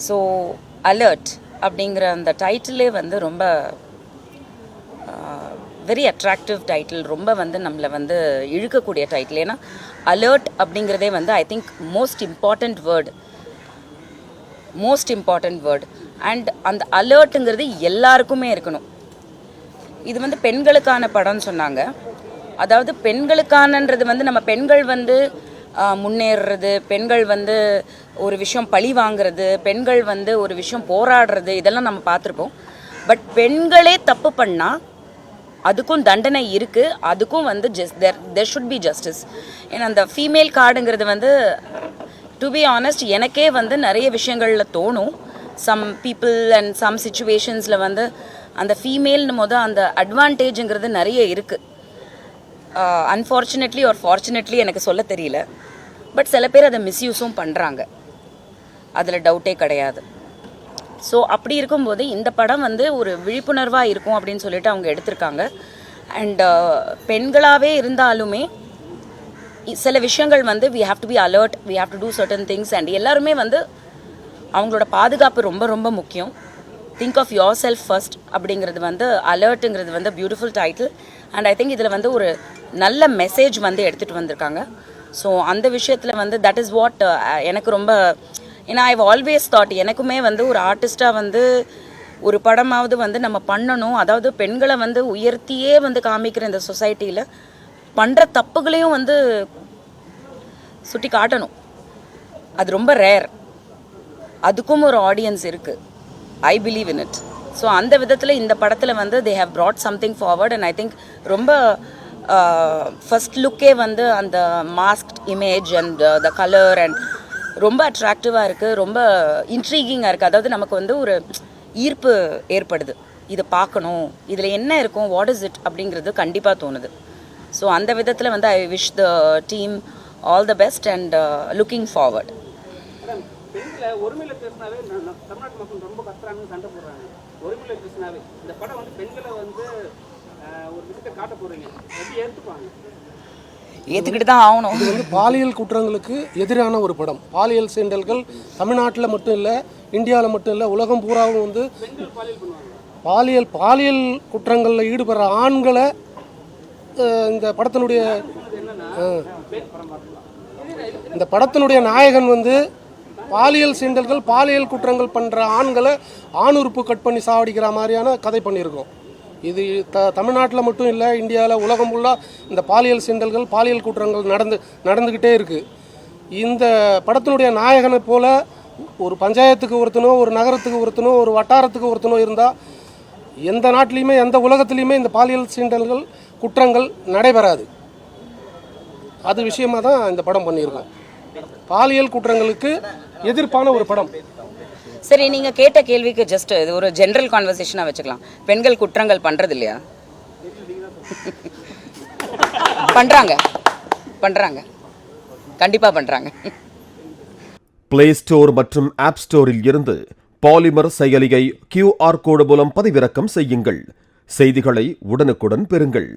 So alert அப்படிங்கிற அந்த டைட்டிலே வந்து ரொம்ப வெரி அட்ராக்டிவ் டைட்டில், ரொம்ப வந்து நம்மளை வந்து இழுக்கக்கூடிய டைட்டில். ஏன்னா அலர்ட் அப்படிங்கிறதே வந்து I think most important word. And அந்த அலர்ட்டுங்கிறது எல்லாருக்குமே இருக்கணும். இது வந்து பெண்களுக்கான படம்னு சொன்னாங்க. அதாவது பெண்களுக்கானன்றது வந்து நம்ம பெண்கள் வந்து முன்னேறுறது, பெண்கள் வந்து ஒரு விஷயம் பழி வாங்கிறது, பெண்கள் வந்து ஒரு விஷயம் போராடுறது, இதெல்லாம் நம்ம பார்த்துருப்போம். பட் பெண்களே தப்பு பண்ணால் அதுக்கும் தண்டனை இருக்குது, அதுக்கும் வந்து there should be justice. ஏன்னா அந்த ஃபீமேல் கார்டுங்கிறது வந்து டு பி ஆனஸ்ட் எனக்கே வந்து நிறைய விஷயங்களில் தோணும். சம் பீப்புள் அண்ட் சம் சிச்சுவேஷன்ஸில் வந்து அந்த ஃபீமேல்னு அந்த அட்வான்டேஜுங்கிறது நிறைய இருக்குது. அன்ஃபார்ச்சுனேட்லி ஆர் ஃபார்ச்சுனேட்லி எனக்கு சொல்ல தெரியல. பட் சில பேர் அதை மிஸ்யூஸும் பண்ணுறாங்க, அதில் டவுட்டே கிடையாது. ஸோ அப்படி இருக்கும்போது இந்த படம் வந்து ஒரு விழிப்புணர்வாக இருக்கும் அப்படின்னு சொல்லிட்டு அவங்க எடுத்திருக்காங்க. அண்ட் பெண்களாகவே இருந்தாலுமே சில விஷயங்கள் வந்து we have to be alert, we have to do certain things. And எல்லாருமே வந்து அவங்களோட பாதுகாப்பு ரொம்ப ரொம்ப முக்கியம். Think of yourself first அப்படிங்கிறது வந்து அலர்ட்டுங்கிறது வந்து beautiful title. And I think இதில் வந்து ஒரு நல்ல மெசேஜ் வந்து எடுத்துகிட்டு வந்திருக்காங்க. ஸோ அந்த விஷயத்தில் வந்து தட் இஸ் வாட் எனக்கு ரொம்ப, ஏன்னா ஐ ஆல்வேஸ் தாட் எனக்குமே வந்து ஒரு ஆர்டிஸ்டாக வந்து ஒரு படமாவது வந்து நம்ம பண்ணணும். அதாவது பெண்களை வந்து உயர்த்தியே வந்து காமிக்கிற இந்த சொசைட்டியில் பண்ணுற தப்புகளையும் வந்து சுட்டி காட்டணும். அது ரொம்ப ரேர். அதுக்கும் ஒரு ஆடியன்ஸ் இருக்குது. I believe in it. So அந்த விதத்தில் இந்த படத்தில் வந்து they have brought something forward. And I think ரொம்ப ஃபர்ஸ்ட் லுக்கே வந்து அந்த masked image and the colour and ரொம்ப அட்ராக்டிவாக இருக்குது, ரொம்ப இன்ட்ரீகிங்காக இருக்குது. அதாவது நமக்கு வந்து ஒரு ஈர்ப்பு ஏற்படுது, இதை பார்க்கணும், இதில் என்ன இருக்கும், வாட் இஸ் இட் அப்படிங்கிறது கண்டிப்பாக தோணுது. ஸோ அந்த விதத்தில் வந்து I wish the team all the best and looking forward. ஒருமையில பேசினாவே தமிழ்நாட்டு மக்கள் ரொம்ப கஷ்டறாங்க, சண்டை போடுறாங்க. ஒருமையில பேசினாவே இந்த படம் வந்து பெண்களை வந்து ஒரு விஷயத்தை காட்ட போறீங்க, எப்படி ஏற்றுப்பாங்க? ஏற்றுக்கிட்டு தான் ஆகணும். இது வந்து பாலியல் குற்றங்களுக்கு எதிரான ஒரு படம். பாலியல் சீண்டல்கள் தமிழ்நாட்டில் மட்டும் இல்லை, இந்தியாவில் மட்டும் இல்லை, உலகம் பூராவும் வந்து பாலியல் குற்றங்களில் ஈடுபடுற ஆண்களை இந்த படத்தினுடைய நாயகன் வந்து பாலியல் சீண்டல்கள் பாலியல் குற்றங்கள் பண்ணுற ஆண்களை ஆணுறுப்பு கட் பண்ணி சாவடிக்கிற மாதிரியான கதை பண்ணியிருக்கோம். இது தமிழ்நாட்டில் மட்டும் இல்லை, இந்தியாவில் உலகம் ஃபுல்லாக இந்த பாலியல் சீண்டல்கள் பாலியல் குற்றங்கள் நடந்துக்கிட்டே இருக்குது. இந்த படத்தினுடைய நாயகனை போல் ஒரு பஞ்சாயத்துக்கு ஒருத்தனோ, ஒரு நகரத்துக்கு ஒருத்தனோ, ஒரு வட்டாரத்துக்கு ஒருத்தனோ இருந்தால் எந்த நாட்டிலையுமே எந்த உலகத்துலேயுமே இந்த பாலியல் சீண்டல்கள் குற்றங்கள் நடைபெறாது. அது விஷயமாக தான் இந்த படம் பண்ணியிருக்கோம். பாலியல் குற்றங்களுக்கு எதிர்ப்பான ஒரு படம். சரி, நீங்கள் கேட்ட கேள்விக்கு ஜஸ்ட் இது ஒரு ஜென்ரல் கான்வர்சேஷனாக வச்சுக்கலாம். பெண்கள் குற்றங்கள் பண்ணுறது இல்லையா? பண்ணுறாங்க, கண்டிப்பாக பண்ணுறாங்க. பிளே ஸ்டோர் மற்றும் ஆப் ஸ்டோரில் இருந்து பாலிமர் செயலியை QR கோடு மூலம் பதிவிறக்கம் செய்யுங்கள். செய்திகளை உடனுக்குடன் பெறுங்கள்.